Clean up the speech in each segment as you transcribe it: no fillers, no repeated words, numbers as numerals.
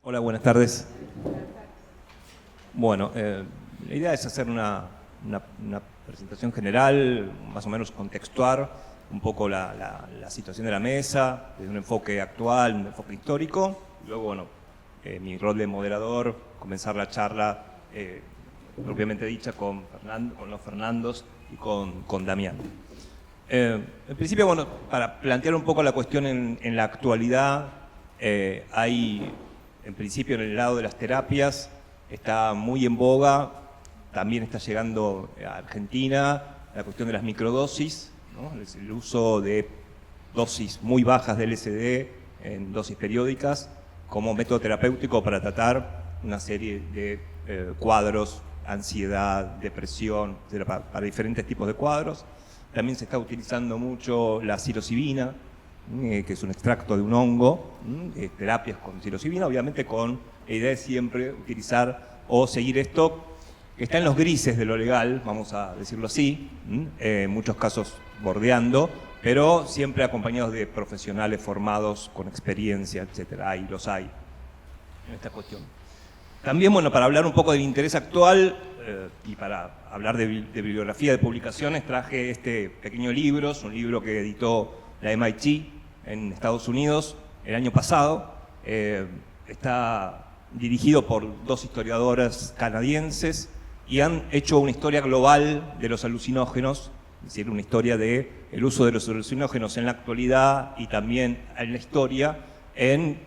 Hola, buenas tardes. Bueno, la idea es hacer una presentación general, más o menos contextuar un poco la situación de la mesa, desde un enfoque actual, un enfoque histórico. Luego, bueno, mi rol de moderador, comenzar la charla propiamente dicha con los Fernandos y con Damián. En principio, bueno, para plantear un poco la cuestión en la actualidad, hay, en principio, en el lado de las terapias, está muy en boga, también está llegando a Argentina, la cuestión de las microdosis, ¿no? El uso de dosis muy bajas de LSD en dosis periódicas como método terapéutico para tratar una serie de cuadros, ansiedad, depresión, etcétera, para diferentes tipos de cuadros. También se está utilizando mucho la psilocibina, que es un extracto de un hongo, terapias con psilocibina, obviamente con la idea de siempre utilizar o seguir esto que está en los grises de lo legal, vamos a decirlo así, en muchos casos bordeando, pero siempre acompañados de profesionales formados con experiencia, etcétera. Los hay en esta cuestión. También, bueno, para hablar un poco del interés actual y para hablar de bibliografía, de publicaciones, traje este pequeño libro, es un libro que editó la MIT en Estados Unidos el año pasado. Está dirigido por dos historiadoras canadienses y han hecho una historia global de los alucinógenos, es decir, una historia del uso de los alucinógenos en la actualidad y también en la historia en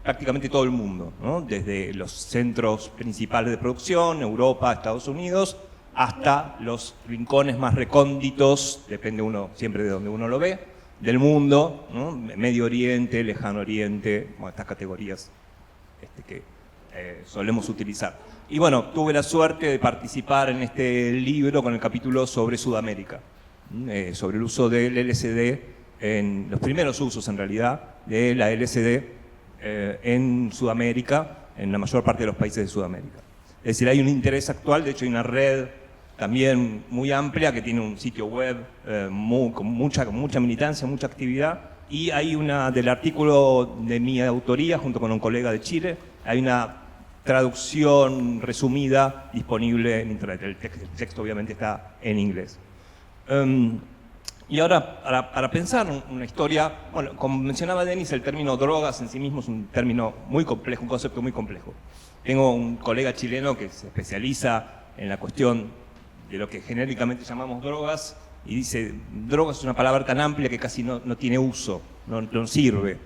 prácticamente todo el mundo, ¿no? Desde los centros principales de producción, Europa, Estados Unidos, hasta los rincones más recónditos, depende uno siempre de donde uno lo ve, del mundo, ¿no? Medio Oriente, Lejano Oriente, bueno, estas categorías que solemos utilizar. Y bueno, tuve la suerte de participar en este libro con el capítulo sobre Sudamérica, sobre el uso del LSD, en los primeros usos en realidad de la LSD en Sudamérica, en la mayor parte de los países de Sudamérica. Es decir, hay un interés actual, de hecho hay una red también muy amplia que tiene un sitio web con mucha militancia, mucha actividad, y hay del artículo de mi autoría, junto con un colega de Chile, hay una traducción resumida disponible en internet. El texto obviamente está en inglés. Y ahora, para pensar una historia, bueno, como mencionaba Denis, el término drogas en sí mismo es un término muy complejo, un concepto muy complejo. Tengo un colega chileno que se especializa en la cuestión de lo que genéricamente llamamos drogas, y dice, drogas es una palabra tan amplia que casi no tiene uso, no sirve.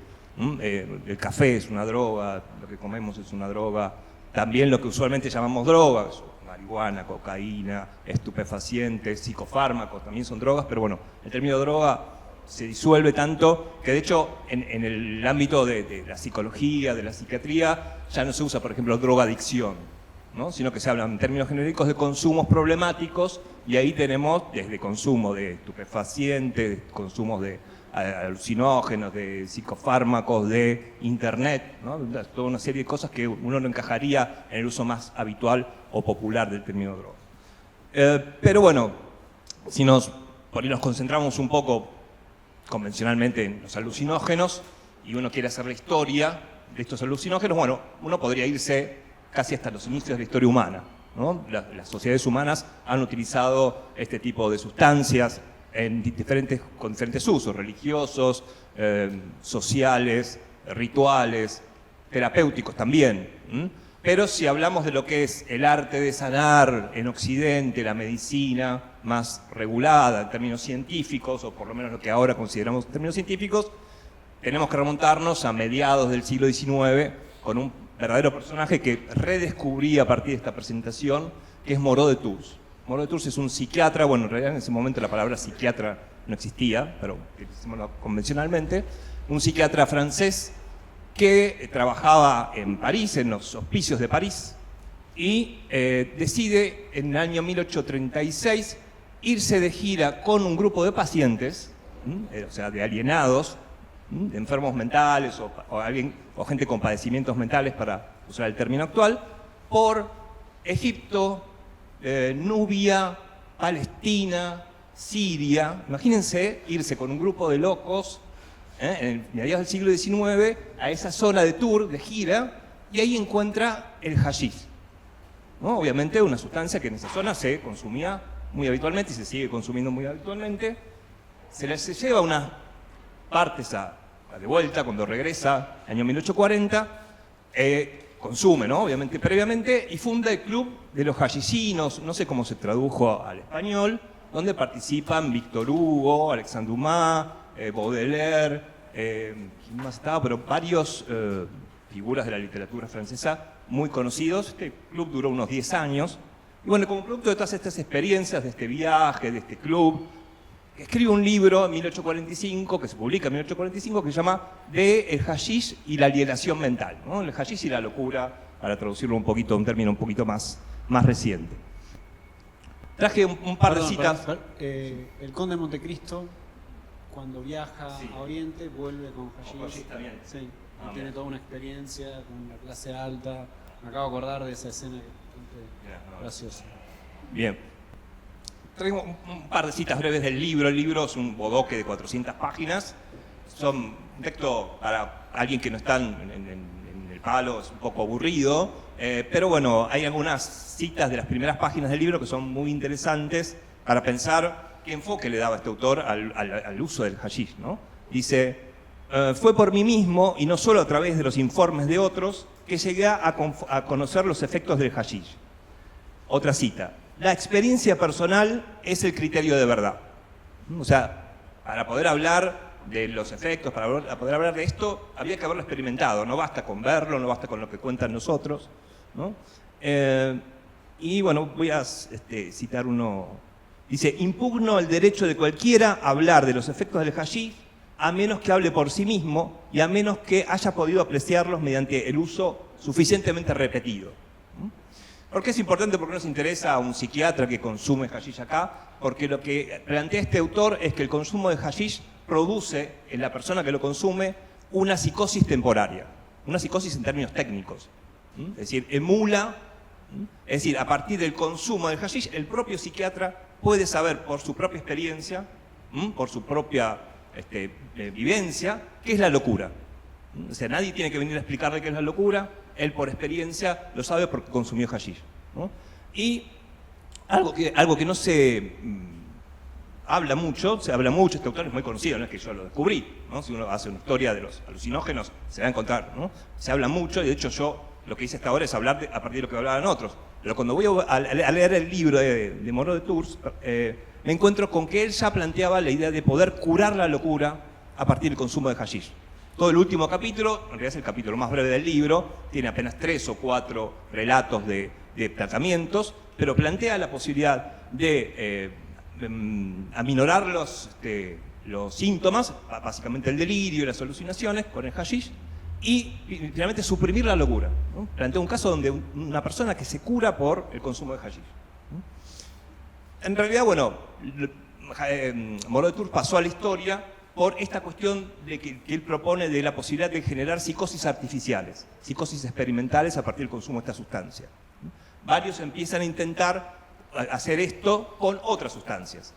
El café es una droga, lo que comemos es una droga, también lo que usualmente llamamos drogas, marihuana, cocaína, estupefacientes, psicofármacos, también son drogas, pero bueno, el término droga se disuelve tanto que de hecho en el ámbito de la psicología, de la psiquiatría, ya no se usa, por ejemplo, drogadicción, ¿no? Sino que se habla en términos genéricos de consumos problemáticos, y ahí tenemos desde consumo de estupefacientes, consumos de alucinógenos, de psicofármacos, de internet, ¿no? Toda una serie de cosas que uno no encajaría en el uso más habitual o popular del término droga. Pero bueno, si nos concentramos un poco convencionalmente en los alucinógenos y uno quiere hacer la historia de estos alucinógenos, bueno, uno podría irse casi hasta los inicios de la historia humana, ¿no? Las sociedades humanas han utilizado este tipo de sustancias con diferentes usos, religiosos, sociales, rituales, terapéuticos también. Pero si hablamos de lo que es el arte de sanar en Occidente, la medicina más regulada en términos científicos, o por lo menos lo que ahora consideramos términos científicos, tenemos que remontarnos a mediados del siglo XIX con un verdadero personaje que redescubrí a partir de esta presentación, que es Moreau de Tours. Moreau de Tours es un psiquiatra, bueno, en realidad en ese momento la palabra psiquiatra no existía, pero decimoslo convencionalmente, un psiquiatra francés que trabajaba en París, en los hospicios de París, y decide en el año 1836 irse de gira con un grupo de pacientes, o sea, de alienados, de enfermos mentales o gente con padecimientos mentales, para usar el término actual, por Egipto, Nubia, Palestina, Siria. Imagínense irse con un grupo de locos en mediados del siglo XIX a esa zona de tour, de gira, y ahí encuentra el hashish, ¿no? Obviamente una sustancia que en esa zona se consumía muy habitualmente y se sigue consumiendo muy habitualmente. Se lleva unas partes de vuelta cuando regresa, año 1840, consume, ¿no? Obviamente previamente, y funda el Club de los Hashishinos, no sé cómo se tradujo al español, donde participan Victor Hugo, Alexandre Dumas, Baudelaire, ¿quién más estaba? Pero varios figuras de la literatura francesa muy conocidos. Este club duró unos 10 años. Y bueno, como producto de todas estas experiencias, de este viaje, de este club, escribe un libro en 1845, que se publica en 1845, que se llama De el hashish y la alienación mental, ¿no? El hashish y la locura, para traducirlo un poquito, un término un poquito más reciente. Traje un par de citas. El Conde de Montecristo, cuando viaja Sí. a Oriente, vuelve con Con hashish. hashish también. Sí, Ah, y tiene bien. toda una experiencia con la clase alta. Me acabo de acordar de esa escena que es bastante graciosa. Bien. Traigo un par de citas breves del libro. El libro es un bodoque de 400 páginas. Son un texto para alguien que no está en el palo, es un poco aburrido. Pero bueno, hay algunas citas de las primeras páginas del libro que son muy interesantes para pensar qué enfoque le daba este autor al uso del hashish, ¿no? Dice, fue por mí mismo y no solo a través de los informes de otros que llegué a conocer los efectos del hashish. Otra cita. La experiencia personal es el criterio de verdad. O sea, para poder hablar de los efectos, para poder hablar de esto, había que haberlo experimentado. No basta con verlo, no basta con lo que cuentan nosotros, ¿no? Y bueno, voy a citar uno. Dice, impugno el derecho de cualquiera a hablar de los efectos del hashish, a menos que hable por sí mismo y a menos que haya podido apreciarlos mediante el uso suficientemente repetido. ¿Por qué es importante? Porque nos interesa a un psiquiatra que consume hashish acá, porque lo que plantea este autor es que el consumo de hashish produce en la persona que lo consume una psicosis temporaria, una psicosis en términos técnicos. Es decir, emula, es decir, a partir del consumo del hashish, el propio psiquiatra puede saber por su propia experiencia, por su propia vivencia, qué es la locura. O sea, nadie tiene que venir a explicarle qué es la locura, él por experiencia lo sabe porque consumió hashish, ¿no? Y algo que no se habla mucho, este autor es muy conocido, no es que yo lo descubrí, ¿no? Si uno hace una historia de los alucinógenos, se va a encontrar, ¿no? Se habla mucho, y de hecho yo lo que hice hasta ahora es hablar a partir de lo que hablaban otros. Pero cuando voy a leer el libro de Moreau de Tours, me encuentro con que él ya planteaba la idea de poder curar la locura a partir del consumo de hashish. Todo el último capítulo, en realidad es el capítulo más breve del libro, tiene apenas 3 o 4 relatos de tratamientos, pero plantea la posibilidad de aminorar los síntomas, básicamente el delirio y las alucinaciones con el hashish, y finalmente suprimir la locura, ¿no? Plantea un caso donde una persona que se cura por el consumo de hashish. En realidad, bueno, Moreau de Tours pasó a la historia por esta cuestión de que él propone de la posibilidad de generar psicosis artificiales, psicosis experimentales a partir del consumo de esta sustancia. Varios empiezan a intentar hacer esto con otras sustancias.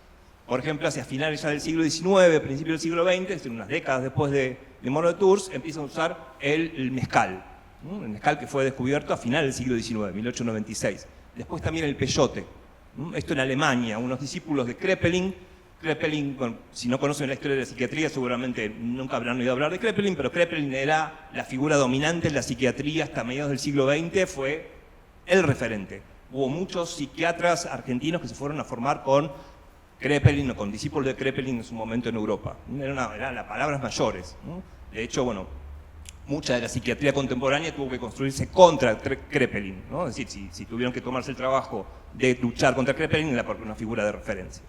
Por ejemplo, hacia finales ya del siglo XIX, principios del siglo XX, es decir, unas décadas después de Moreau de Tours, empiezan a usar el mezcal. El mezcal que fue descubierto a finales del siglo XIX, 1896. Después también el peyote. Esto en Alemania, unos discípulos de Kraepelin, bueno, si no conocen la historia de la psiquiatría, seguramente nunca habrán oído hablar de Kraepelin, pero Kraepelin era la figura dominante en la psiquiatría hasta mediados del siglo XX, fue el referente. Hubo muchos psiquiatras argentinos que se fueron a formar con Kraepelin o con discípulos de Kraepelin en su momento en Europa. Eran las palabras mayores, ¿no? De hecho, bueno, mucha de la psiquiatría contemporánea tuvo que construirse contra Kraepelin, ¿no? Es decir, si tuvieron que tomarse el trabajo de luchar contra Kraepelin, era por una figura de referencia.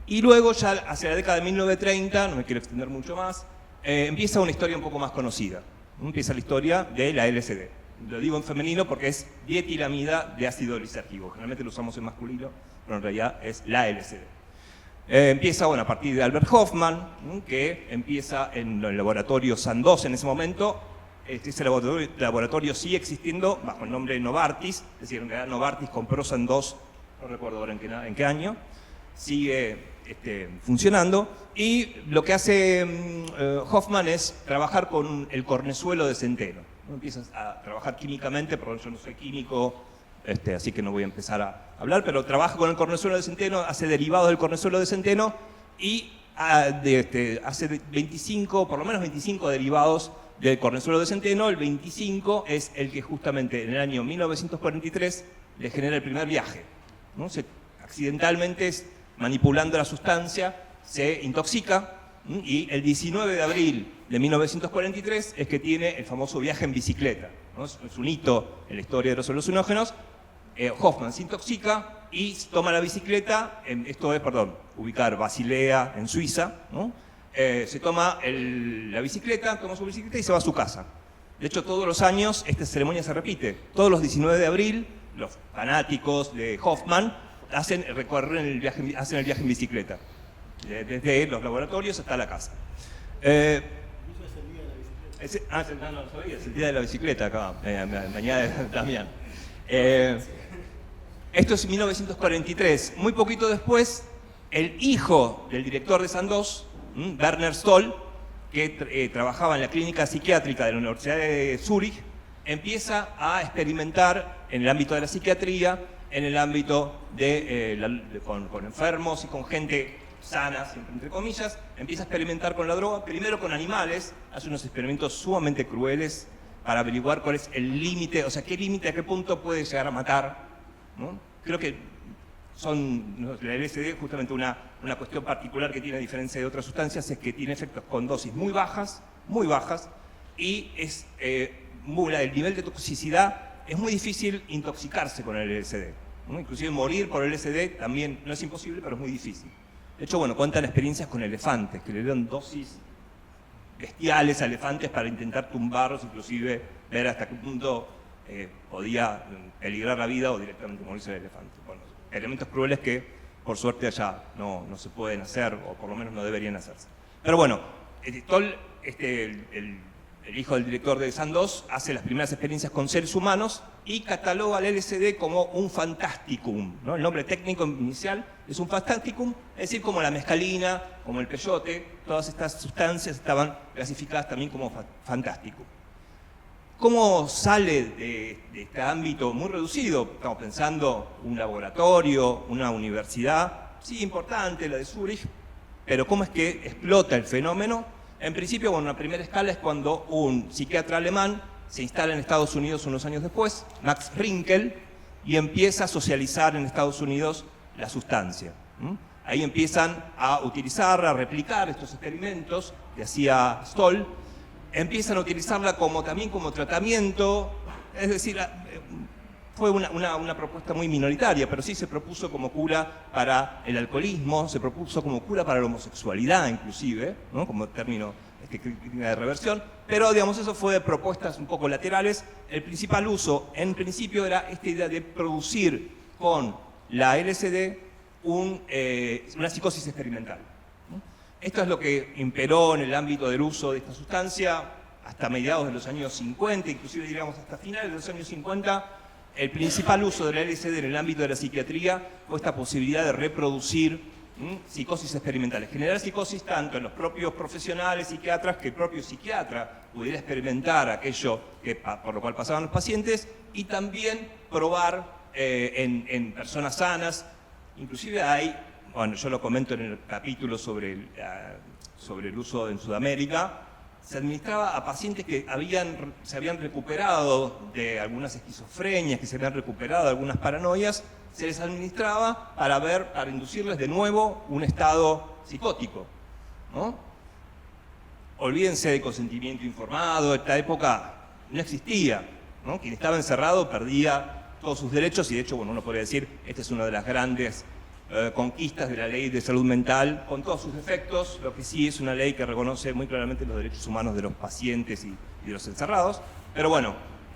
Y luego, ya hacia la década de 1930, no me quiero extender mucho más, empieza una historia un poco más conocida. Empieza la historia de la LSD. Lo digo en femenino porque es dietilamida de ácido lisérgico. Generalmente lo usamos en masculino, pero en realidad es la LSD. Empieza, bueno, a partir de Albert Hoffman, que empieza en el laboratorio Sandoz en ese momento. Ese laboratorio sigue existiendo bajo el nombre de Novartis, es decir, en realidad Novartis compró Sandoz, no recuerdo ahora en qué año. Sigue funcionando. Y lo que hace Hoffman es trabajar con el cornezuelo de centeno. Empieza a trabajar químicamente, pero yo no soy químico, así que no voy a empezar a hablar, pero trabaja con el cornezuelo de centeno, hace derivados del cornezuelo de centeno y hace 25, por lo menos 25 derivados del cornezuelo de centeno. El 25 es el que justamente en el año 1943 le genera el primer viaje, ¿no? Accidentalmente, manipulando la sustancia, se intoxica, y el 19 de abril de 1943 es que tiene el famoso viaje en bicicleta, ¿no? Es un hito en la historia de los alucinógenos. Hoffman se intoxica y toma la bicicleta, esto es, ubicar Basilea en Suiza, ¿no? Se toma la bicicleta, toma su bicicleta y se va a su casa. De hecho, todos los años esta ceremonia se repite. Todos los 19 de abril, los fanáticos de Hoffman hacen el viaje en bicicleta, desde los laboratorios hasta la casa. Eso es el día de la bicicleta. No sabía, es el día de la bicicleta acá, me añade Damián. Esto es 1943. Muy poquito después, el hijo del director de Sandoz, Werner Stoll, que trabajaba en la clínica psiquiátrica de la Universidad de Zúrich, empieza a experimentar en el ámbito de la psiquiatría, en el ámbito con enfermos y con gente sana, entre comillas. Empieza a experimentar con la droga, primero con animales, hace unos experimentos sumamente crueles para averiguar cuál es el límite, o sea, qué límite, a qué punto puede llegar a matar, ¿no? Creo que la LSD, justamente una cuestión particular que tiene, a diferencia de otras sustancias, es que tiene efectos con dosis muy bajas, y el nivel de toxicidad, es muy difícil intoxicarse con el LSD, ¿no? Inclusive morir por LSD también no es imposible, pero es muy difícil. De hecho, cuentan experiencias con elefantes, que le dieron dosis bestiales a elefantes para intentar tumbarlos, inclusive ver hasta qué punto podía peligrar la vida o directamente morirse el elefante. Elementos crueles que, por suerte, allá no se pueden hacer, o por lo menos no deberían hacerse. Pero Stoll, el hijo del director de Sandoz, hace las primeras experiencias con seres humanos y cataloga al LSD como un fantasticum, ¿no? El nombre técnico inicial es un fantasticum, es decir, como la mescalina, como el peyote, todas estas sustancias estaban clasificadas también como fantasticum. ¿Cómo sale de este ámbito muy reducido? Estamos pensando un laboratorio, una universidad, sí, importante, la de Zúrich, pero ¿cómo es que explota el fenómeno? En principio, una primera escala es cuando un psiquiatra alemán se instala en Estados Unidos unos años después, Max Rinkel, y empieza a socializar en Estados Unidos la sustancia. Ahí empiezan a utilizar, a replicar estos experimentos que hacía Stoll. Empiezan a utilizarla también como tratamiento, es decir, fue una propuesta muy minoritaria, pero sí se propuso como cura para el alcoholismo, se propuso como cura para la homosexualidad inclusive, ¿no? Como término de reversión, pero digamos eso fue de propuestas un poco laterales. El principal uso, en principio, era esta idea de producir con la LSD una psicosis experimental. Esto es lo que imperó en el ámbito del uso de esta sustancia hasta mediados de los años 50, inclusive diríamos hasta finales de los años 50. El principal uso de la LSD en el ámbito de la psiquiatría fue esta posibilidad de reproducir psicosis experimentales. Generar psicosis tanto en los propios profesionales, psiquiatras, que el propio psiquiatra pudiera experimentar aquello por lo cual pasaban los pacientes, y también probar en personas sanas. Inclusive yo lo comento en el capítulo sobre el uso en Sudamérica, se administraba a pacientes que se habían recuperado de algunas esquizofrenias, que se habían recuperado de algunas paranoias, se les administraba para inducirles de nuevo un estado psicótico, ¿no? Olvídense de consentimiento informado, esta época no existía, ¿no? Quien estaba encerrado perdía todos sus derechos y de hecho, uno podría decir, esta es una de las grandes conquistas de la ley de salud mental, con todos sus defectos. Lo que sí es una ley que reconoce muy claramente los derechos humanos de los pacientes y de los encerrados. Pero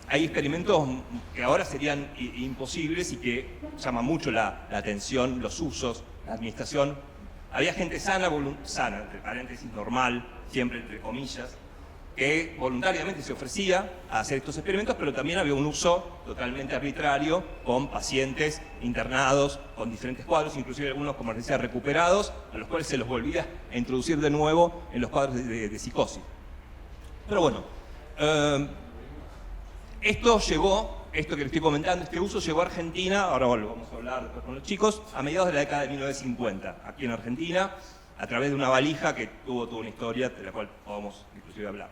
hay experimentos que ahora serían imposibles y que llaman mucho la atención, los usos, la administración. Había gente sana, entre paréntesis, normal, siempre entre comillas, que voluntariamente se ofrecía a hacer estos experimentos, pero también había un uso totalmente arbitrario con pacientes internados, con diferentes cuadros, inclusive algunos, como les decía, recuperados, a los cuales se los volvía a introducir de nuevo en los cuadros de psicosis. Pero bueno, esto que les estoy comentando, este uso llegó a Argentina, ahora lo vamos a hablar después con los chicos, a mediados de la década de 1950, aquí en Argentina, a través de una valija que tuvo una historia de la cual podemos inclusive hablar.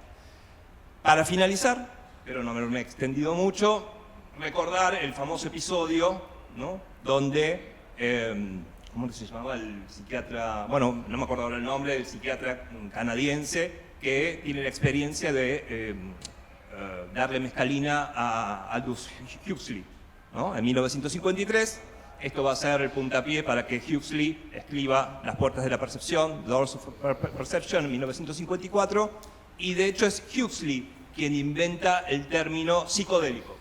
Para finalizar, pero no me he extendido mucho, recordar el famoso episodio, ¿no?, donde, ¿cómo se llamaba el psiquiatra? Bueno, no me acuerdo ahora el nombre, el psiquiatra canadiense que tiene la experiencia de darle mescalina a Aldous Huxley, ¿no?, en 1953. Esto va a ser el puntapié para que Huxley escriba Las puertas de la percepción, Doors of Perception, en 1954, y de hecho es Huxley quien inventa el término psicodélico.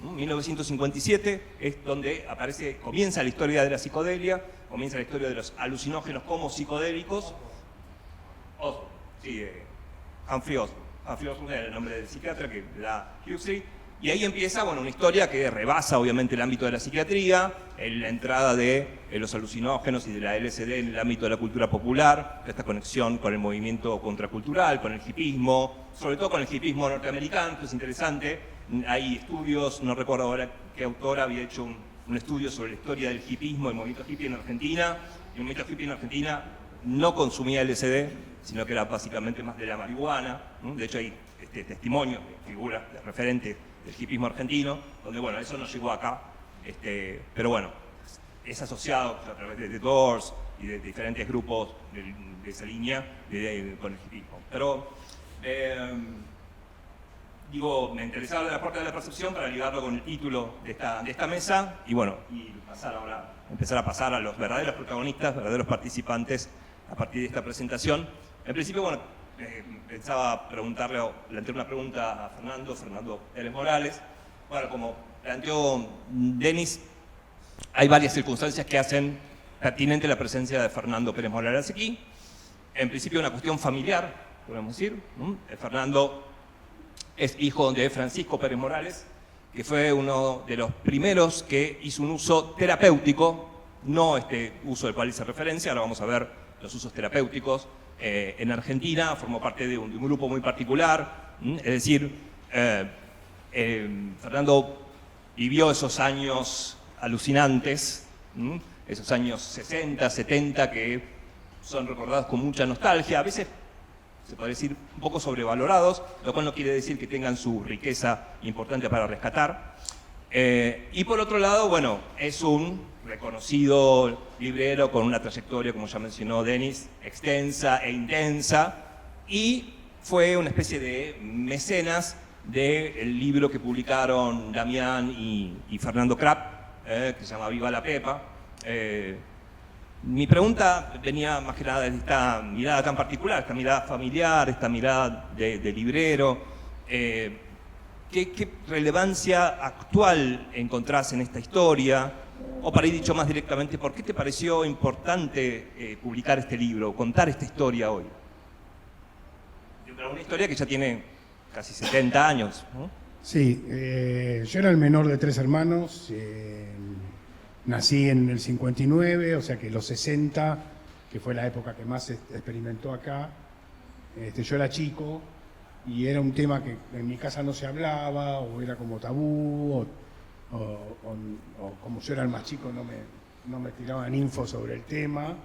En 1957 es donde comienza la historia de la psicodelia, comienza la historia de los alucinógenos como psicodélicos. Humphrey Osmond era el nombre del psiquiatra que da Huxley. Y ahí empieza, bueno, una historia que rebasa obviamente el ámbito de la psiquiatría, la entrada de los alucinógenos y de la LSD en el ámbito de la cultura popular, esta conexión con el movimiento contracultural, con el hipismo, sobre todo con el hipismo norteamericano, que es interesante. Hay estudios, no recuerdo ahora qué autor había hecho un estudio sobre la historia del hipismo, el movimiento hippie en Argentina. El movimiento hippie en Argentina no consumía LSD, sino que era básicamente más de la marihuana, ¿no? De hecho hay testimonios de figuras, de referentes del hipismo argentino, donde bueno, eso no llegó acá, pero bueno, es asociado a través de The Doors y de diferentes grupos de esa línea con el hipismo. Pero, me interesaba la puerta de la percepción para ligarlo con el título de esta mesa y bueno, empezar a pasar a los verdaderos protagonistas, verdaderos participantes a partir de esta presentación. En principio, bueno, pensaba plantear una pregunta a Fernando Pérez Morales. Bueno, como planteó Denis, hay varias circunstancias que hacen pertinente la presencia de Fernando Pérez Morales aquí. En principio, una cuestión familiar, podemos decir. Fernando es hijo de Francisco Pérez Morales, que fue uno de los primeros que hizo un uso terapéutico, no este uso del cual hice referencia, ahora vamos a ver los usos terapéuticos. En Argentina, formó parte de un grupo muy particular, es decir, Fernando vivió esos años alucinantes, esos años 60, 70, que son recordados con mucha nostalgia, a veces se puede decir un poco sobrevalorados, lo cual no quiere decir que tengan su riqueza importante para rescatar. Y por otro lado, bueno, es un reconocido librero con una trayectoria, como ya mencionó Denis, extensa e intensa, y fue una especie de mecenas del libro que publicaron Damián y Fernando Krapp, que se llama Viva la Pepa. Mi pregunta venía más que nada de esta mirada tan particular, esta mirada familiar, esta mirada de librero. ¿Qué relevancia actual encontrás en esta historia? O para ir dicho más directamente, ¿por qué te pareció importante publicar este libro, contar esta historia hoy? Una historia que ya tiene casi 70 años, ¿no? Sí, yo era el menor de 3 hermanos, nací en el 59, o sea que los 60, que fue la época que más se experimentó acá, yo era chico y era un tema que en mi casa no se hablaba, o era como tabú, o como yo era el más chico no me tiraban info sobre el tema,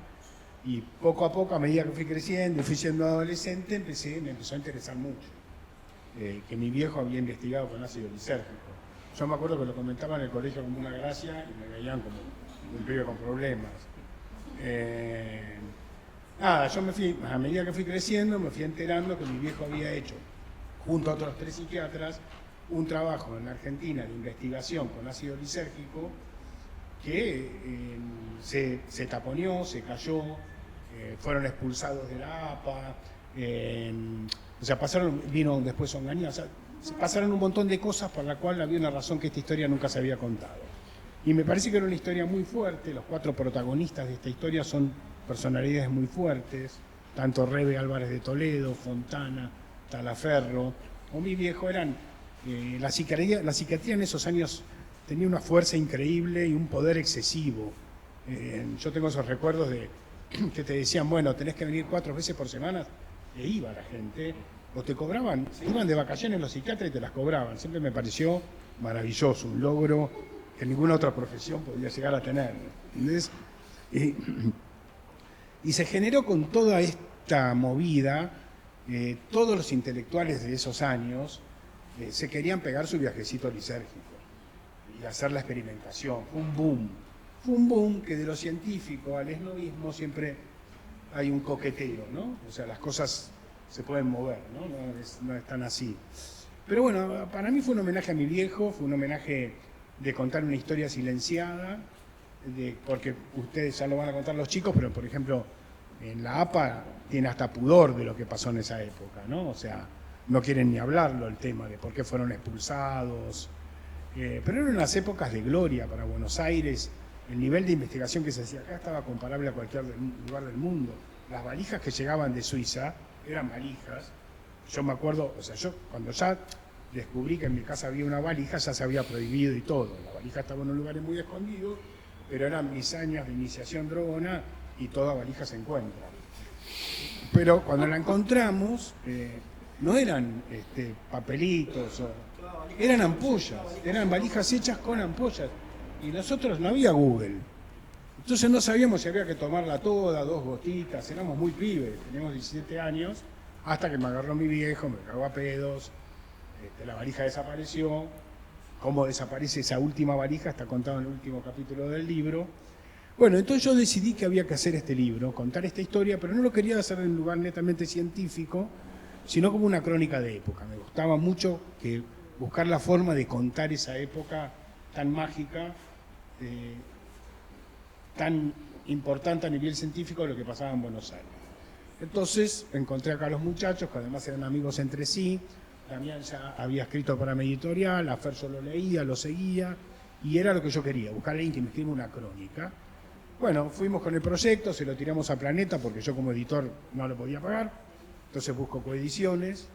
y poco a poco, a medida que fui creciendo y fui siendo adolescente, me empezó a interesar mucho. Que mi viejo había investigado con ácido lisérgico. Yo me acuerdo que lo comentaba en el colegio como una gracia y me veían como un pibe con problemas. Yo a medida que fui creciendo, me fui enterando que mi viejo había hecho, junto a otros 3 psiquiatras, un trabajo en Argentina de investigación con ácido lisérgico que se taponeó, se cayó, fueron expulsados de la APA, o sea, vino después Onganía, o sea, pasaron un montón de cosas por la cual había una razón que esta historia nunca se había contado. Y me parece que era una historia muy fuerte, los 4 protagonistas de esta historia son personalidades muy fuertes, tanto Rebe Álvarez de Toledo, Fontana, Talaferro o mi viejo eran... la psiquiatría en esos años tenía una fuerza increíble y un poder excesivo. Yo tengo esos recuerdos de que te decían, bueno, tenés que venir 4 veces por semana, e iba la gente, o te cobraban, se iban de vacaciones los psiquiatras y te las cobraban. Siempre me pareció maravilloso, un logro que ninguna otra profesión podía llegar a tener. ¿Entendés? Y se generó con toda esta movida, todos los intelectuales de esos años se querían pegar su viajecito lisérgico y hacer la experimentación. Fue un boom. Fue un boom que de lo científico al esnovismo siempre hay un coqueteo, ¿no? O sea, las cosas se pueden mover, ¿no? No es tan así. Pero bueno, para mí fue un homenaje a mi viejo, fue un homenaje de contar una historia silenciada, porque ustedes ya lo van a contar los chicos, pero por ejemplo, en la APA tiene hasta pudor de lo que pasó en esa época, ¿no? O sea, no quieren ni hablarlo el tema de por qué fueron expulsados. Pero eran unas épocas de gloria para Buenos Aires. El nivel de investigación que se hacía acá estaba comparable a cualquier lugar del mundo. Las valijas que llegaban de Suiza eran valijas. Yo me acuerdo, o sea, yo cuando ya descubrí que en mi casa había una valija, ya se había prohibido y todo. La valija estaba en un lugar muy escondido, pero eran mis años de iniciación drogona y toda valija se encuentra. Pero cuando la encontramos, no eran papelitos, eran ampollas, eran valijas hechas con ampollas. Y nosotros no había Google. Entonces no sabíamos si había que tomarla toda, 2 gotitas, éramos muy pibes, teníamos 17 años, hasta que me agarró mi viejo, me cagó a pedos, la valija desapareció. Cómo desaparece esa última valija está contado en el último capítulo del libro. Bueno, entonces yo decidí que había que hacer este libro, contar esta historia, pero no lo quería hacer en un lugar netamente científico, sino como una crónica de época. Me gustaba mucho buscar la forma de contar esa época tan mágica, tan importante a nivel científico de lo que pasaba en Buenos Aires. Entonces encontré acá a los muchachos, que además eran amigos entre sí. Damián ya había escrito para mi editorial, a Fer yo lo leía, lo seguía, y era lo que yo quería, buscar a alguien que me escriba una crónica. Bueno, fuimos con el proyecto, se lo tiramos a Planeta, porque yo como editor no lo podía pagar, entonces busco coediciones,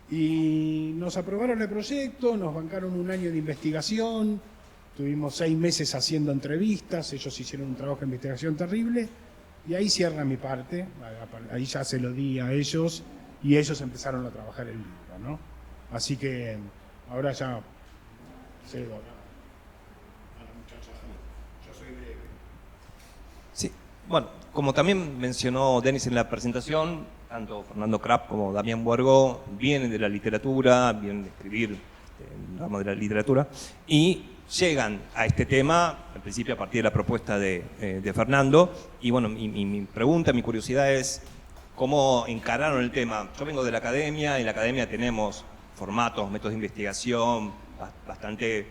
y nos aprobaron el proyecto, nos bancaron un año de investigación, tuvimos 6 meses haciendo entrevistas, ellos hicieron un trabajo de investigación terrible, y ahí cierra mi parte, ahí ya se lo di a ellos, y ellos empezaron a trabajar el libro, ¿no? Así que ahora ya cedo a la muchacha, yo soy breve. Sí, bueno, como también mencionó Denis en la presentación, tanto Fernando Krapp como Damián Buargó vienen de la literatura, vienen de escribir en el ramo de la literatura, y llegan a este tema, al principio a partir de la propuesta de Fernando, y bueno, mi pregunta, mi curiosidad es cómo encararon el tema. Yo vengo de la academia, en la academia tenemos formatos, métodos de investigación bastante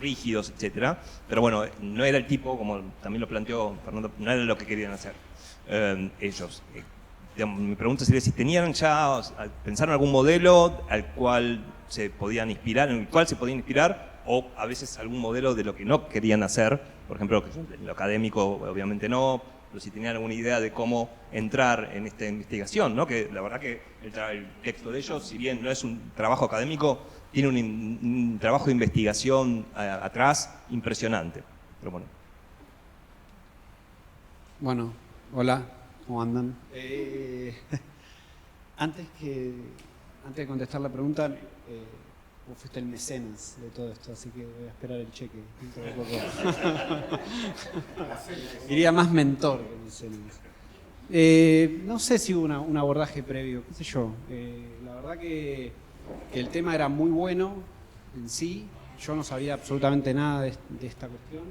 rígidos, etcétera, pero bueno, no era el tipo, como también lo planteó Fernando, no era lo que querían hacer ellos. Mi pregunta sería si tenían ya, pensaron algún modelo al cual se podían inspirar, en el cual se podían inspirar, o a veces algún modelo de lo que no querían hacer, por ejemplo, en lo académico obviamente no, pero si tenían alguna idea de cómo entrar en esta investigación, ¿no? Que la verdad que el texto de ellos, si bien no es un trabajo académico, tiene un trabajo de investigación atrás impresionante. Pero bueno. Bueno, hola, ¿cómo andan? Antes de contestar la pregunta, vos fuiste el mecenas de todo esto, así que voy a esperar el cheque dentro de poco. Diría más mentor que mecenas. No sé si hubo un abordaje previo, qué sé yo. La verdad que el tema era muy bueno en sí. Yo no sabía absolutamente nada de esta cuestión.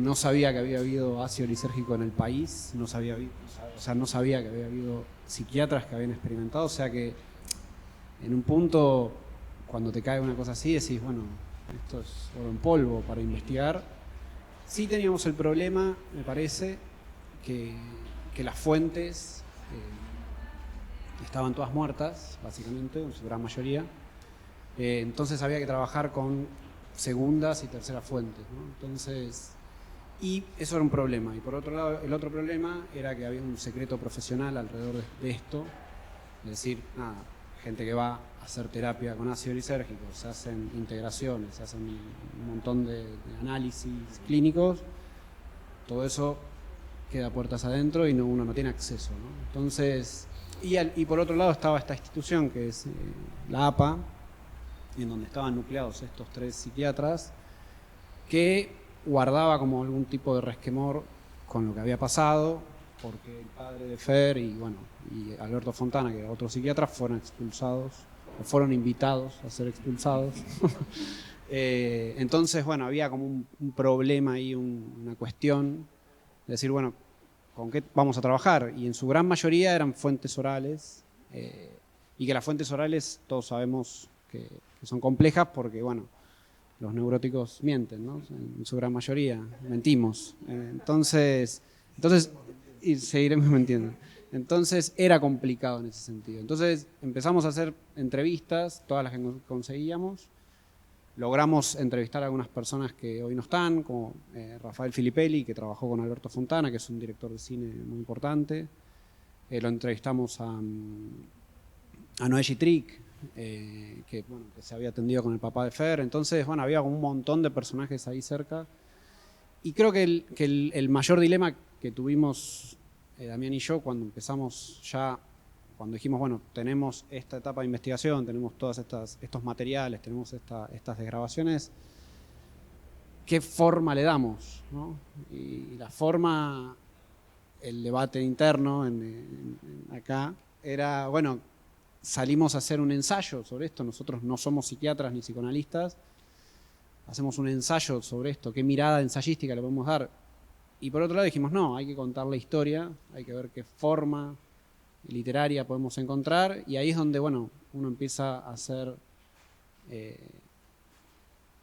No sabía que había habido ácido lisérgico en el país. No sabía que había habido psiquiatras que habían experimentado. O sea que en un punto, cuando te cae una cosa así, decís, bueno, esto es oro en polvo para investigar. Sí teníamos el problema, me parece, que las fuentes estaban todas muertas, básicamente, en su gran mayoría. Entonces había que trabajar con segundas y terceras fuentes, ¿no? Entonces, y eso era un problema. Y por otro lado, el otro problema era que había un secreto profesional alrededor de esto, Es decir, nada, gente que va a hacer terapia con ácido lisérgico, se hacen integraciones, se hacen un montón de análisis clínicos, todo eso queda puertas adentro y uno no tiene acceso, ¿no? Entonces, y por otro lado estaba esta institución que es la APA, en donde estaban nucleados estos 3 psiquiatras, que guardaba como algún tipo de resquemor con lo que había pasado, porque el padre de Fer y Alberto Fontana, que era otro psiquiatra, fueron expulsados, o fueron invitados a ser expulsados. Entonces, bueno, había como un problema ahí, una cuestión de decir, bueno, ¿con qué vamos a trabajar? Y en su gran mayoría eran fuentes orales, y que las fuentes orales todos sabemos que son complejas porque, bueno, los neuróticos mienten, ¿no? En su gran mayoría, mentimos. Entonces, y seguiremos mintiendo. Entonces era complicado en ese sentido. Entonces empezamos a hacer entrevistas, todas las que conseguíamos. Logramos entrevistar a algunas personas que hoy no están, como Rafael Filippelli, que trabajó con Alberto Fontana, que es un director de cine muy importante. Lo entrevistamos a Noé Trick, que se había atendido con el papá de Fer. Entonces, bueno, había un montón de personajes ahí cerca. Y creo que el mayor dilema que tuvimos Damián y yo cuando empezamos ya, cuando dijimos, bueno, tenemos esta etapa de investigación, tenemos todos estos materiales, tenemos estas desgrabaciones, ¿qué forma le damos, ¿no? Y la forma, el debate interno acá era, bueno, salimos a hacer un ensayo sobre esto. Nosotros no somos psiquiatras ni psicoanalistas. Hacemos un ensayo sobre esto, qué mirada ensayística le podemos dar. Y por otro lado dijimos, no, hay que contar la historia, hay que ver qué forma literaria podemos encontrar. Y ahí es donde, bueno, uno empieza a hacer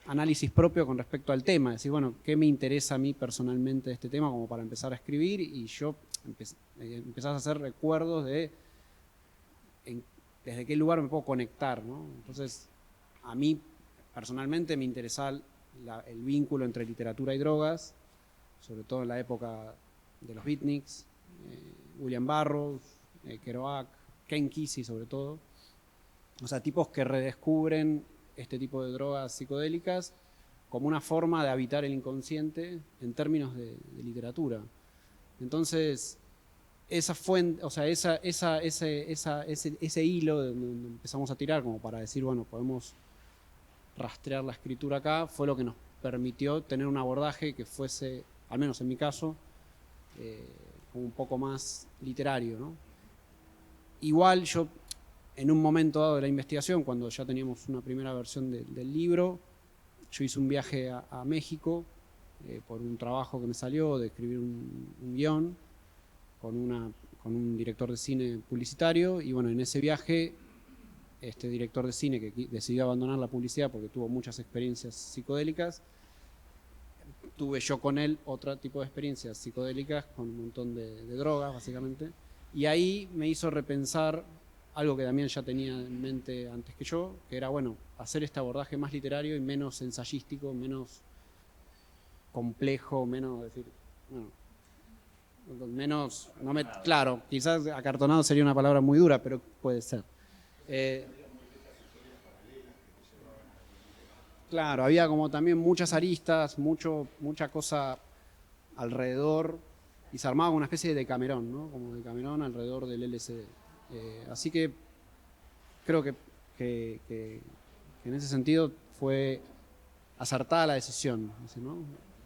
análisis propio con respecto al tema. Es decir, bueno, ¿qué me interesa a mí personalmente de este tema como para empezar a escribir? Y yo empezás a hacer recuerdos de desde qué lugar me puedo conectar, ¿no? Entonces, a mí personalmente me interesa el vínculo entre literatura y drogas, sobre todo en la época de los beatniks, William Burroughs, Kerouac, Ken Kesey sobre todo. O sea, tipos que redescubren este tipo de drogas psicodélicas como una forma de habitar el inconsciente en términos de literatura. Entonces, esa fuente, o sea, ese hilo de donde empezamos a tirar como para decir, bueno, podemos rastrear la escritura acá, fue lo que nos permitió tener un abordaje que fuese, al menos en mi caso, como un poco más literario, ¿no? Igual yo, en un momento dado de la investigación, cuando ya teníamos una primera versión del libro, yo hice un viaje a México por un trabajo que me salió de escribir un guión con un director de cine publicitario, y bueno, en ese viaje este director de cine que decidió abandonar la publicidad porque tuvo muchas experiencias psicodélicas, tuve yo con él otro tipo de experiencias psicodélicas con un montón de drogas básicamente, y ahí me hizo repensar algo que Damián ya tenía en mente antes que yo, que era, bueno, hacer este abordaje más literario y menos ensayístico, menos complejo, menos, decir, bueno, menos, claro, quizás acartonado sería una palabra muy dura, pero puede ser. Claro, había como también muchas aristas, mucha cosa alrededor, y se armaba una especie de Decamerón, ¿no? Como Decamerón alrededor del LSD. Así que creo que en ese sentido fue acertada la decisión, ¿no?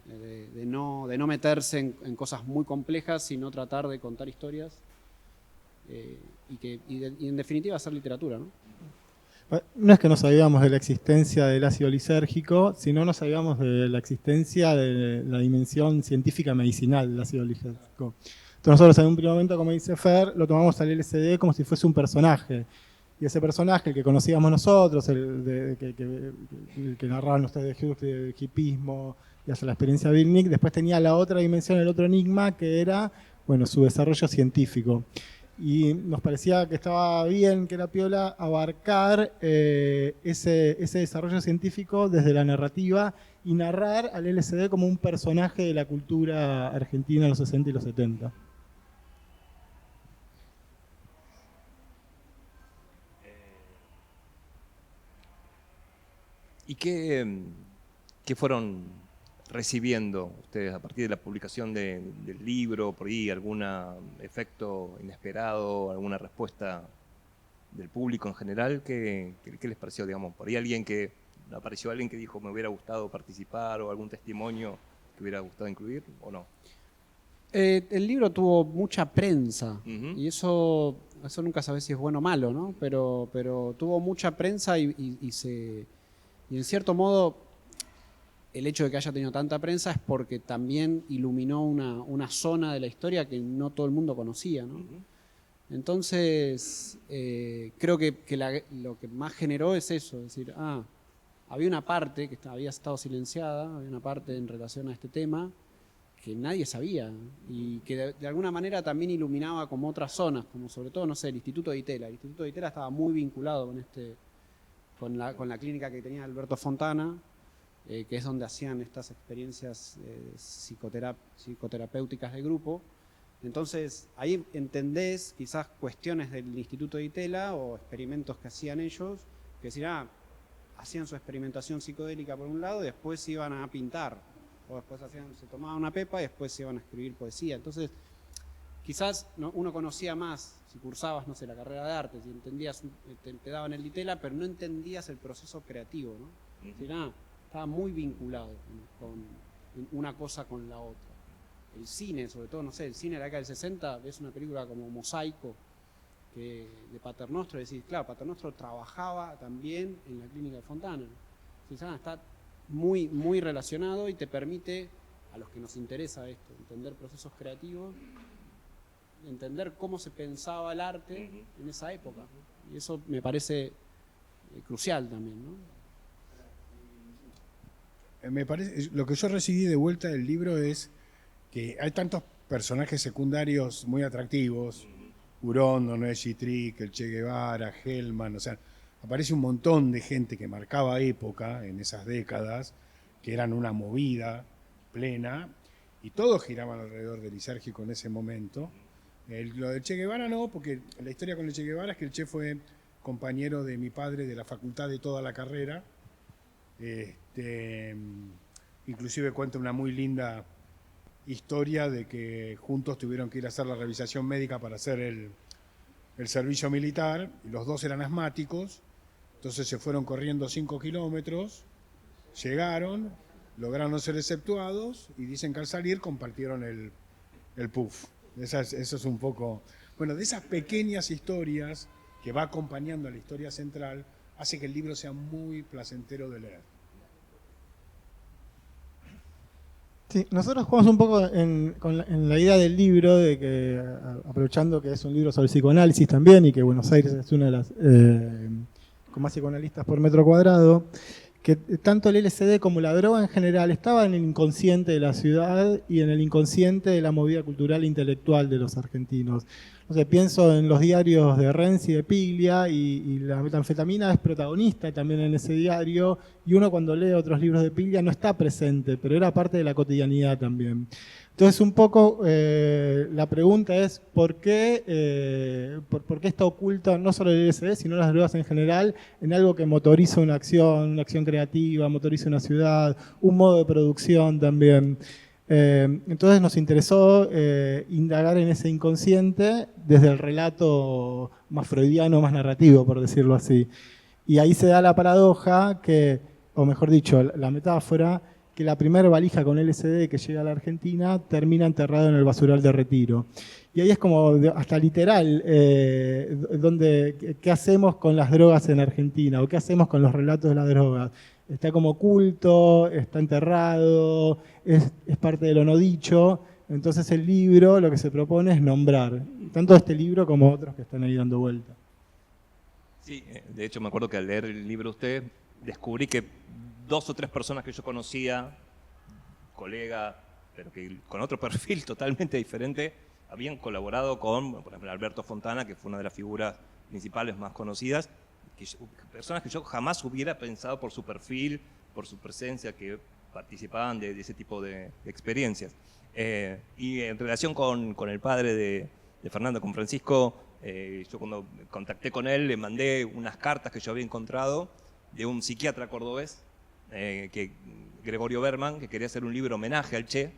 De no meterse en cosas muy complejas, sino tratar de contar historias y en definitiva hacer literatura, ¿no? No es que no sabíamos de la existencia del ácido lisérgico, sino no sabíamos de la existencia de la dimensión científica medicinal del ácido lisérgico. Entonces nosotros en un primer momento, como dice Fer, lo tomamos al LSD como si fuese un personaje. Y ese personaje, el que conocíamos nosotros, el que narraban ustedes de hipismo y hasta la experiencia Vilnick, después tenía la otra dimensión, el otro enigma, que era, bueno, su desarrollo científico. Y nos parecía que estaba bien, que era piola, abarcar ese desarrollo científico desde la narrativa y narrar al LSD como un personaje de la cultura argentina en los 60 y los 70. ¿Y qué fueron recibiendo ustedes a partir de la publicación del libro? ¿Por ahí algún efecto inesperado, alguna respuesta del público en general? ¿Qué les pareció, digamos? ¿Por ahí apareció alguien que dijo me hubiera gustado participar, o algún testimonio que hubiera gustado incluir, o no? El libro tuvo mucha prensa, Uh-huh. y eso nunca sabes si es bueno o malo, ¿no? Pero tuvo mucha prensa y en cierto modo el hecho de que haya tenido tanta prensa es porque también iluminó una zona de la historia que no todo el mundo conocía, ¿no? Uh-huh. Entonces, creo que lo que más generó es eso, es decir, había una parte que había estado silenciada, había una parte en relación a este tema que nadie sabía y que de alguna manera también iluminaba como otras zonas, como sobre todo, no sé, el Instituto de Itela. El Instituto de Itela estaba muy vinculado con la clínica que tenía Alberto Fontana, que es donde hacían estas experiencias psicoterapéuticas de grupo. Entonces, ahí entendés quizás cuestiones del Instituto de Itela o experimentos que hacían ellos, que decían, hacían su experimentación psicodélica por un lado y después iban a pintar. O después se tomaban una pepa y después se iban a escribir poesía. Entonces, quizás uno conocía más si cursabas, no sé, la carrera de arte, si entendías, te daban el Itela, pero no entendías el proceso creativo, ¿no? Es decir, estaba muy vinculado con una cosa con la otra. El cine, sobre todo, no sé, el cine de la década del 60, ves una película como Mosaico, de Paternostro, y decís, claro, Paternostro trabajaba también en la clínica de Fontana. Está muy, muy relacionado y te permite, a los que nos interesa esto, entender procesos creativos, entender cómo se pensaba el arte en esa época. Y eso me parece crucial también, ¿no? Me parece, lo que yo recibí de vuelta del libro es que hay tantos personajes secundarios muy atractivos, Urondo, Noé Chitric, el Che Guevara, Hellman, o sea, aparece un montón de gente que marcaba época en esas décadas, que eran una movida plena, y todos giraban alrededor de Lisérgico en ese momento. Lo del Che Guevara no, porque la historia con el Che Guevara es que el Che fue compañero de mi padre de la facultad de toda la carrera. Inclusive cuenta una muy linda historia de que juntos tuvieron que ir a hacer la revisación médica para hacer el servicio militar, y los dos eran asmáticos, entonces se fueron corriendo 5 kilómetros, llegaron, lograron no ser exceptuados y dicen que al salir compartieron el puff. Eso es un poco, bueno, de esas pequeñas historias que va acompañando a la historia central, hace que el libro sea muy placentero de leer. Sí, nosotros jugamos un poco en la idea del libro, de que, aprovechando que es un libro sobre psicoanálisis también, y que Buenos Aires es una de las con más psicoanalistas por metro cuadrado, que tanto el LSD como la droga en general estaba en el inconsciente de la ciudad y en el inconsciente de la movida cultural e intelectual de los argentinos. No sé, pienso en los diarios de Renzi y de Piglia, y la metanfetamina es protagonista también en ese diario, y uno cuando lee otros libros de Piglia no está presente, pero era parte de la cotidianidad también. Entonces, un poco la pregunta es ¿por qué está oculta no solo el LSD, sino las drogas en general, en algo que motoriza una acción creativa, motoriza una ciudad, un modo de producción también? Entonces nos interesó indagar en ese inconsciente desde el relato más freudiano, más narrativo, por decirlo así. Y ahí se da la paradoja que, o mejor dicho, la metáfora, que la primera valija con LSD que llega a la Argentina termina enterrado en el basural de Retiro. Y ahí es como hasta literal, ¿qué hacemos con las drogas en Argentina? ¿O qué hacemos con los relatos de las drogas? Está como oculto, está enterrado, es parte de lo no dicho. Entonces el libro lo que se propone es nombrar, tanto este libro como otros que están ahí dando vuelta. Sí, de hecho me acuerdo que al leer el libro de usted descubrí que 2 o 3 personas que yo conocía, colega, pero que con otro perfil totalmente diferente, habían colaborado con, por ejemplo, Alberto Fontana, que fue una de las figuras principales más conocidas, personas que yo jamás hubiera pensado por su perfil, por su presencia, que participaban de ese tipo de experiencias. Y en relación con el padre de Fernando, con Francisco, yo cuando contacté con él le mandé unas cartas que yo había encontrado de un psiquiatra cordobés que Gregorio Berman, que quería hacer un libro homenaje al Che,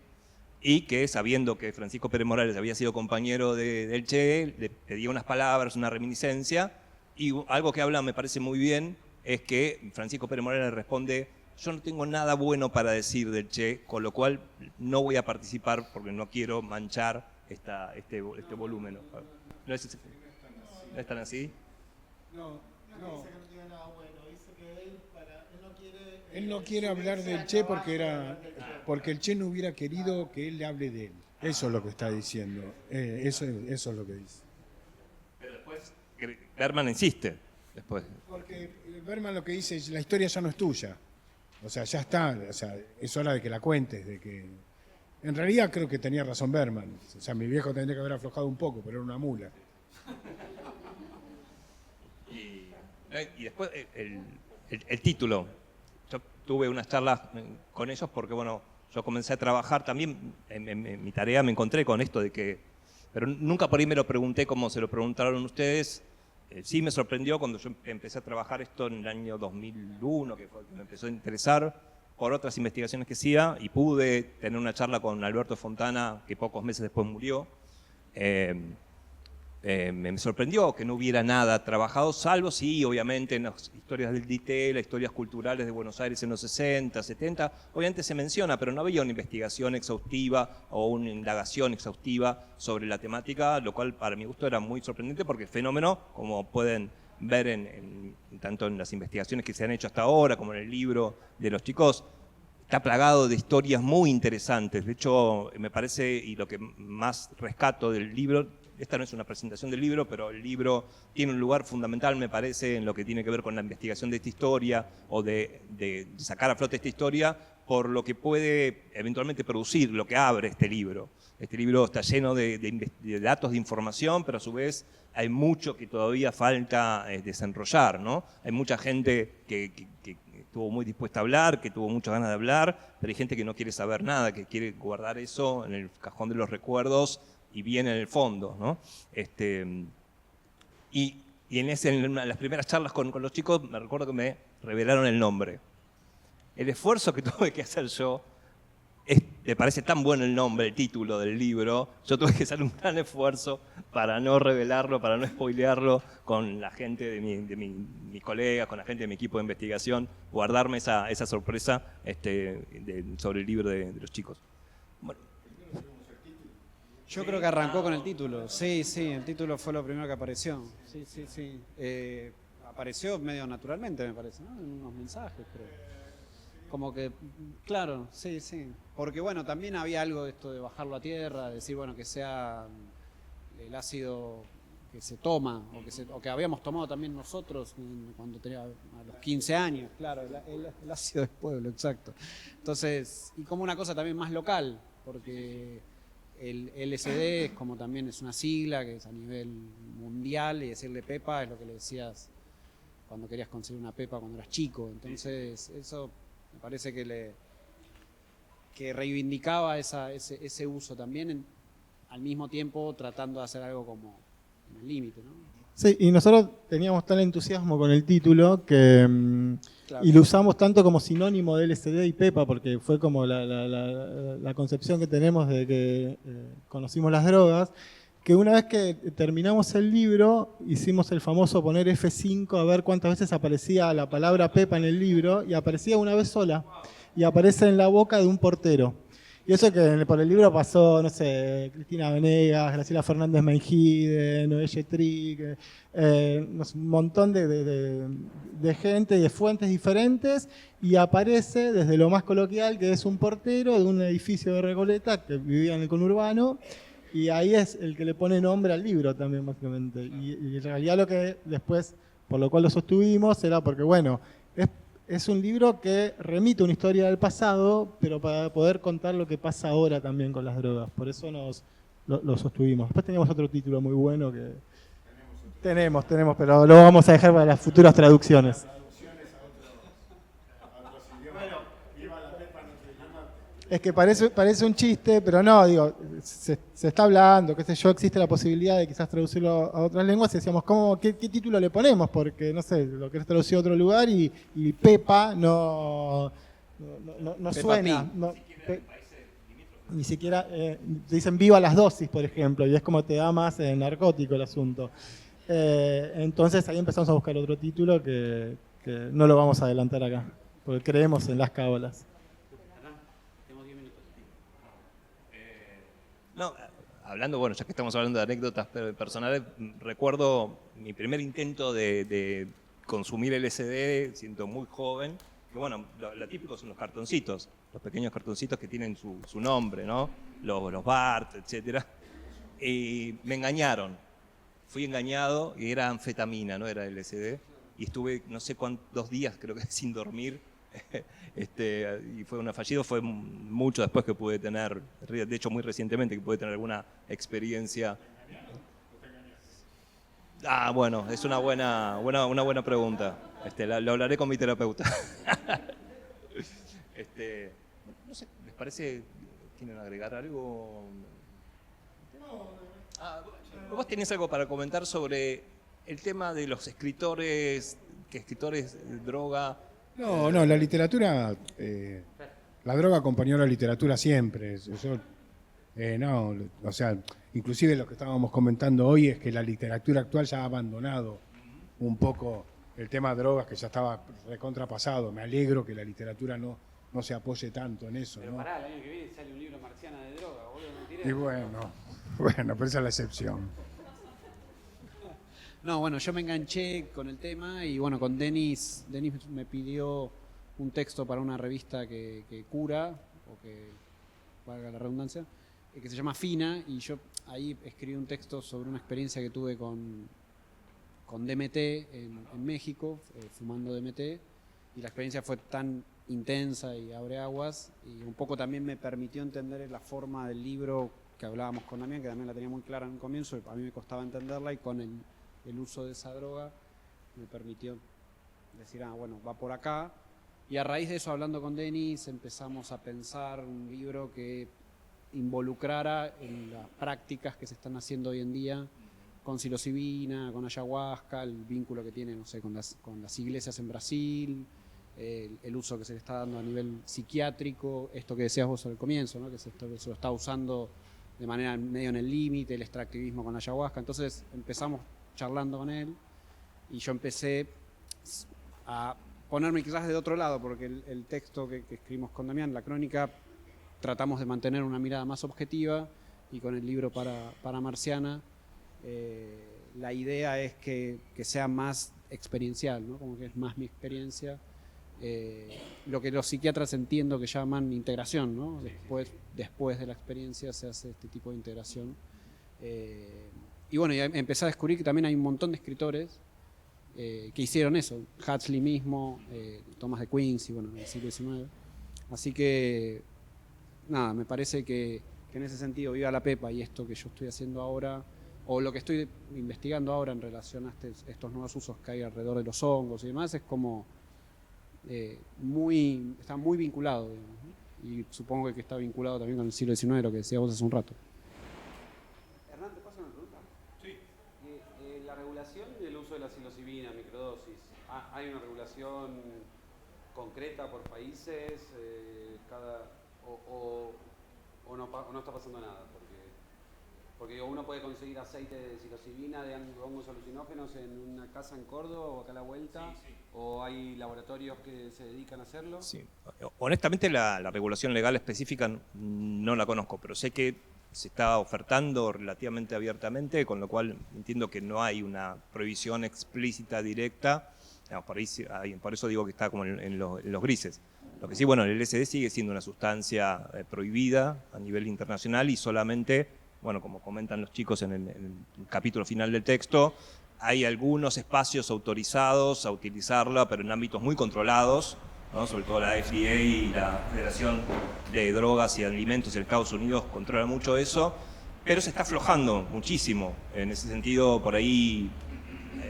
y que sabiendo que Francisco Pérez Morales había sido compañero del Che, le pedía unas palabras, una reminiscencia, y algo que habla me parece muy bien es que Francisco Pérez Morales le responde: yo no tengo nada bueno para decir del Che, con lo cual no voy a participar porque no quiero manchar este volumen. ¿No es tan así? No. Él no quiere hablar del Che porque el Che no hubiera querido que él le hable de él. Eso es lo que está diciendo. Eso es lo que dice. Pero después Berman insiste. Después. Porque Berman lo que dice es: la historia ya no es tuya. O sea, ya está. O sea, es hora de que la cuentes. En realidad creo que tenía razón Berman. O sea, mi viejo tendría que haber aflojado un poco, pero era una mula. Y después el título. Yo tuve unas charlas con ellos porque, bueno, yo comencé a trabajar también, en mi tarea me encontré con esto de que, pero nunca por ahí me lo pregunté como se lo preguntaron ustedes. Sí me sorprendió cuando yo empecé a trabajar esto en el año 2001, que fue que me empezó a interesar por otras investigaciones que hacía, y pude tener una charla con Alberto Fontana, que pocos meses después murió. Me sorprendió que no hubiera nada trabajado, salvo sí, obviamente, en las historias del DITEL, las historias culturales de Buenos Aires en los 60, 70, obviamente se menciona, pero no había una investigación exhaustiva o una indagación exhaustiva sobre la temática, lo cual para mi gusto era muy sorprendente porque el fenómeno, como pueden ver tanto en las investigaciones que se han hecho hasta ahora, como en el libro de los chicos, está plagado de historias muy interesantes. De hecho, me parece, y lo que más rescato del libro, esta no es una presentación del libro, pero el libro tiene un lugar fundamental, me parece, en lo que tiene que ver con la investigación de esta historia o de sacar a flote esta historia, por lo que puede eventualmente producir, lo que abre este libro. Este libro está lleno de datos, de información, pero a su vez hay mucho que todavía falta desenrollar, ¿no? Hay mucha gente que estuvo muy dispuesta a hablar, que tuvo muchas ganas de hablar, pero hay gente que no quiere saber nada, que quiere guardar eso en el cajón de los recuerdos y bien en el fondo, ¿no? Y en las primeras charlas con los chicos me recuerdo que me revelaron el nombre. El esfuerzo que tuve que hacer yo, me parece tan bueno el nombre, el título del libro, yo tuve que hacer un gran esfuerzo para no revelarlo, para no spoilearlo con la gente de mis colegas, con la gente de mi equipo de investigación, guardarme esa sorpresa sobre el libro de los chicos. Bueno. Yo creo que arrancó con el título. Sí, el título fue lo primero que apareció. Sí. Apareció medio naturalmente, me parece, ¿no? En unos mensajes, creo. Como que, claro, sí. Porque, bueno, también había algo de esto de bajarlo a tierra, de decir, bueno, que sea el ácido que se toma, o que habíamos tomado también nosotros cuando tenía a los 15 años, claro, el ácido del pueblo, exacto. Entonces, y como una cosa también más local, porque el LSD es como también es una sigla que es a nivel mundial, y decirle pepa es lo que le decías cuando querías conseguir una pepa cuando eras chico. Entonces eso me parece que reivindicaba ese uso también, al mismo tiempo tratando de hacer algo como en el límite, ¿no? Sí, y nosotros teníamos tal entusiasmo con el título que y lo usamos tanto como sinónimo de LSD y pepa, porque fue como la concepción que tenemos de que conocimos las drogas, que una vez que terminamos el libro, hicimos el famoso poner F5 a ver cuántas veces aparecía la palabra pepa en el libro, y aparecía una vez sola, y aparece en la boca de un portero. Y eso que por el libro pasó, no sé, Cristina Venegas, Graciela Fernández Mengíde, Noé Yetrick, un montón de gente y de fuentes diferentes, y aparece desde lo más coloquial, que es un portero de un edificio de Recoleta que vivía en el conurbano, y ahí es el que le pone nombre al libro también, básicamente. Y en realidad lo que después, por lo cual lo sostuvimos, era porque, bueno, es un libro que remite una historia del pasado, pero para poder contar lo que pasa ahora también con las drogas. Por eso lo sostuvimos. Después teníamos otro título muy bueno que... Tenemos, pero lo vamos a dejar para las futuras traducciones. Es que parece un chiste, pero no, digo, se está hablando, qué sé yo, existe la posibilidad de quizás traducirlo a otras lenguas y decíamos, ¿qué título le ponemos? Porque, no sé, lo querés traducir a otro lugar y Pepa no Peppa suena. Pig. No, ni siquiera dicen viva las dosis, por ejemplo, y es como te da más narcótico el asunto. Entonces ahí empezamos a buscar otro título que no lo vamos a adelantar acá, porque creemos en las cábalas. No, hablando, bueno, ya que estamos hablando de anécdotas personales, recuerdo mi primer intento de consumir LSD, siendo muy joven, que bueno, lo típico son los cartoncitos, los pequeños cartoncitos que tienen su nombre, ¿no? Los Bart, etcétera. Y me engañaron, fui engañado y era anfetamina, no era LSD, y estuve no sé cuántos días, creo que sin dormir. Y fue un fallido, fue mucho después que pude tener, de hecho muy recientemente que pude tener alguna experiencia. Bueno, es una buena pregunta. Lo hablaré con mi terapeuta. No sé, ¿les parece? ¿Quieren agregar algo? ¿Vos tenés algo para comentar sobre el tema de los escritores droga? No, la literatura, la droga acompañó a la literatura siempre. O sea, inclusive lo que estábamos comentando hoy es que la literatura actual ya ha abandonado un poco el tema de drogas, que ya estaba recontrapasado. Me alegro que la literatura no se apoye tanto en eso. Pero ¿no? pará, el año que viene sale un libro Marciana de droga, boludo, no tiré. Y bueno, pero esa es la excepción. No, bueno, yo me enganché con el tema y bueno, con Denis me pidió un texto para una revista que cura, o que valga la redundancia, que se llama Fina, y yo ahí escribí un texto sobre una experiencia que tuve con DMT en México, fumando DMT, y la experiencia fue tan intensa y abre aguas, y un poco también me permitió entender la forma del libro que hablábamos con Damián, que Damián la tenía muy clara en un comienzo, a mí me costaba entenderla, y con el uso de esa droga me permitió decir, bueno, va por acá. Y a raíz de eso, hablando con Denis, empezamos a pensar un libro que involucrara en las prácticas que se están haciendo hoy en día con psilocibina, con ayahuasca, el vínculo que tiene, no sé, con las iglesias en Brasil, el uso que se le está dando a nivel psiquiátrico, esto que decías vos al comienzo, ¿no? Que se lo está usando de manera medio en el límite, el extractivismo con ayahuasca. Entonces empezamos charlando con él y yo empecé a ponerme quizás de otro lado, porque el texto que escribimos con Damián, la crónica, tratamos de mantener una mirada más objetiva, y con el libro para Marciana la idea es que sea más experiencial, ¿no? Como que es más mi experiencia, lo que los psiquiatras entiendo que llaman integración, ¿no? Después de la experiencia se hace este tipo de integración. Y bueno, ya empecé a descubrir que también hay un montón de escritores que hicieron eso. Huxley mismo, Thomas de Queens, y bueno, en el siglo XIX. Así que, nada, me parece que en ese sentido, Viva la Pepa y esto que yo estoy haciendo ahora, o lo que estoy investigando ahora en relación a estos nuevos usos que hay alrededor de los hongos y demás, es como está muy vinculado, digamos, ¿no? Y supongo que está vinculado también con el siglo XIX, lo que decías vos hace un rato. Hernán, ¿te paso una pregunta? Sí. La regulación del uso de la psilocibina, microdosis, ¿hay una regulación concreta por países? ¿O no está pasando nada? Porque uno puede conseguir aceite de psilocibina de hongos alucinógenos en una casa en Córdoba o acá a la vuelta, sí. ¿O hay laboratorios que se dedican a hacerlo? Sí. Honestamente la regulación legal específica no la conozco, pero sé que se está ofertando relativamente abiertamente, con lo cual entiendo que no hay una prohibición explícita directa. Por eso digo que está como en los grises. Lo que sí, bueno, el LSD sigue siendo una sustancia prohibida a nivel internacional, y solamente, bueno, como comentan los chicos en el capítulo final del texto, hay algunos espacios autorizados a utilizarla, pero en ámbitos muy controlados, ¿no? Sobre todo la FDA y la Federación de Drogas y Alimentos en Estados Unidos controlan mucho eso, pero se está aflojando muchísimo. En ese sentido, por ahí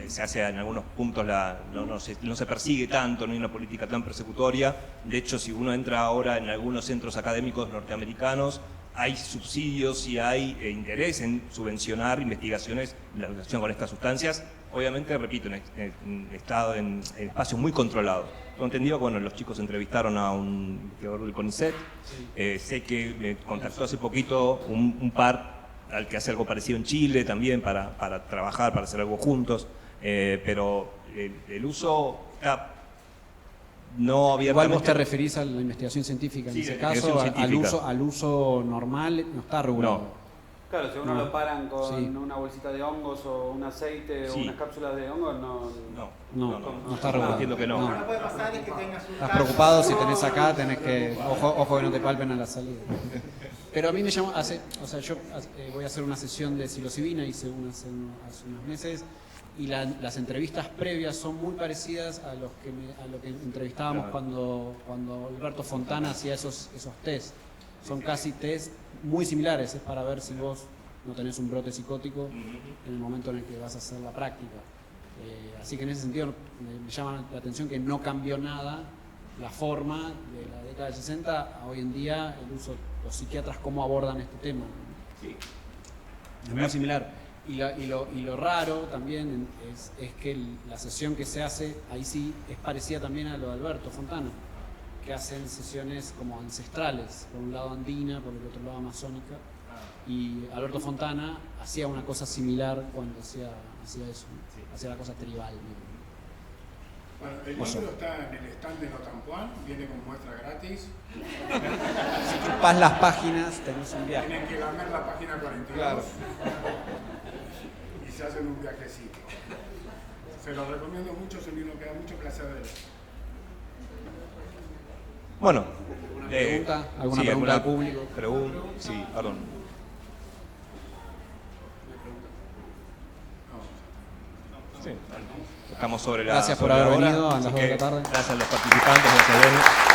se hace en algunos puntos, no se persigue tanto, no hay una política tan persecutoria. De hecho, si uno entra ahora en algunos centros académicos norteamericanos, hay subsidios y hay interés en subvencionar investigaciones en la relación con estas sustancias. Obviamente, repito, en espacios muy controlados. Tengo entendido que bueno, los chicos entrevistaron a un investigador del CONICET. Sé que me contactó hace poquito un par al que hace algo parecido en Chile también para trabajar, para hacer algo juntos. Pero el uso está no abiertamente. Igual vos te referís a la investigación científica, en Sí, ese la investigación caso, científica. al uso normal no está regulado. No. Claro, si uno No. lo paran con Sí. una bolsita de hongos o un aceite o Sí. unas cápsulas de hongos, No está regulado. Entiendo que no. No. Lo que puede pasar es que tengas un Estás caso- preocupado si tenés acá, tenés que. Ojo que no te palpen a la salida. Pero a mí me llamó. Yo voy a hacer una sesión de psilocibina, hice una hace unos meses, y las entrevistas previas son muy parecidas a lo que entrevistábamos Claro. cuando Alberto Fontana hacía esos test. Son casi test muy similares, es para ver si vos no tenés un brote psicótico en el momento en el que vas a hacer la práctica. Así que en ese sentido me llama la atención que no cambió nada la forma de la década del 60 a hoy en día, el uso, los psiquiatras cómo abordan este tema. Sí. Es muy similar. Y lo raro también es que la sesión que se hace, ahí sí, es parecida también a lo de Alberto Fontana, que hacen sesiones como ancestrales, por un lado andina, por el otro lado amazónica. Y Alberto Fontana hacía una cosa similar cuando hacía eso, ¿no? Hacía la cosa tribal. ¿no? Bueno, el Oso. libro está en el stand de Notampuán, viene con muestra gratis. Si chupás las páginas, tenés un viaje. Tienen que ganar la página 42 Claro. y se hacen un viajecito. Se lo recomiendo mucho, es un libro que da mucho placer de leer. Bueno. pregunta? ¿Alguna pregunta al público? Sí, perdón. Sí, estamos sobre la. Gracias por sobre la haber hora, venido a las así 2 de la que tarde. Gracias a los participantes, gracias a Denis.